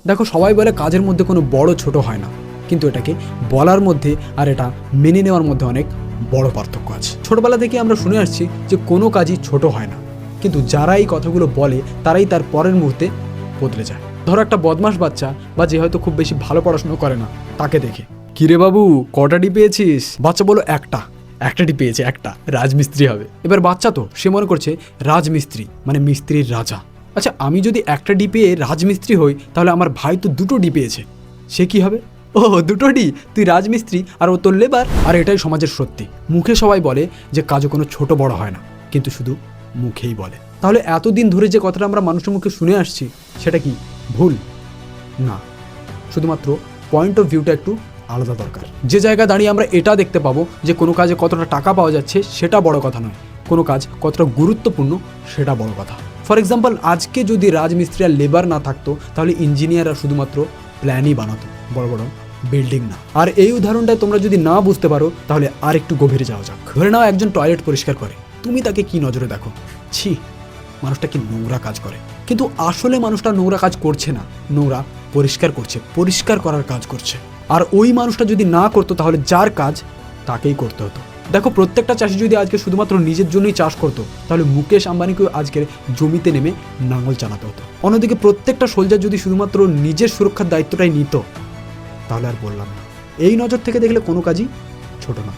দেখো, সবাই বলে কাজের মধ্যে কোনো বড় ছোট হয় না, কিন্তু এটাকে বলার মধ্যে আর এটা মেনে নেওয়ার মধ্যে অনেক বড় পার্থক্য আছে। ছোটবেলা থেকে আমরা শুনে আসছি যে কোনো কাজই ছোট হয় না, কিন্তু যারা এই কথাগুলো বলে তারাই তার পরের মুহূর্তে বদলে যায়। ধরো একটা বদমাশ বাচ্চা বা যে হয়তো খুব বেশি ভালো পড়াশোনা করে না, তাকে দেখে, কিরে বাবু কটা ডি পেয়েছিস? বাচ্চা বলো একটা ডি পেয়েছে, একটা, রাজমিস্ত্রি হবে। এবার বাচ্চা তো সে মনে করছে রাজমিস্ত্রি মানে মিস্ত্রির রাজা। আচ্ছা, আমি যদি একটা ডি পেয়ে রাজমিস্ত্রি হই, তাহলে আমার ভাই তো দুটো ডি পেয়েছে, সে কি হবে? ও, দুটো ডি, তুই রাজমিস্ত্রি আর ও তোর লেবার। আর এটাই সমাজের সত্যি। মুখে সবাই বলে যে কাজও কোনো ছোট বড় হয় না, কিন্তু শুধু মুখেই বলে। তাহলে এতদিন ধরে যে কথাটা আমরা মানুষের মুখে শুনে আসছি, সেটা কি ভুল? না, শুধুমাত্র পয়েন্ট অফ ভিউটা একটু আলাদা দরকার। যে জায়গায় দাঁড়িয়ে আমরা এটা দেখতে পাবো যে কোনো কাজে কতটা টাকা পাওয়া যাচ্ছে, সেটা বড় কথা নয়, কোনো কাজ কতটা গুরুত্বপূর্ণ সেটা বড় কথা। ফর এক্সাম্পল, আজকে যদি রাজমিস্ত্রি আর লেবার না থাকতো, তাহলে ইঞ্জিনিয়াররা শুধুমাত্র প্ল্যানই বানাতো, বড় বড় বিল্ডিং না। আর এই উদাহরণটা তোমরা যদি না বুঝতে পারো, তাহলে আর একটু গভীরে যাওয়া যাক। ধরে নাও একজন টয়লেট পরিষ্কার করে, তুমি তাকে কি নজরে দেখো? ছি, মানুষটা কি নোংরা কাজ করে। কিন্তু আসলে মানুষটা নোংরা কাজ করছে না, নোংরা পরিষ্কার করছে, পরিষ্কার করার কাজ করছে। আর ওই মানুষটা যদি না করতো, তাহলে যার কাজ তাকেই করতে হতো। দেখো, প্রত্যেকটা চাষি যদি আজকে শুধুমাত্র নিজের জন্যই চাষ করতো, তাহলে মুকেশ আম্বানিকেও আজকের জমিতে নেমে নাঙল চালাতে হতো। অন্যদিকে প্রত্যেকটা সোলজার যদি শুধুমাত্র নিজের সুরক্ষার দায়িত্বটাই নিত, তাহলে আর বললাম না। এই নজর থেকে দেখলে কোনো কাজই ছোট না।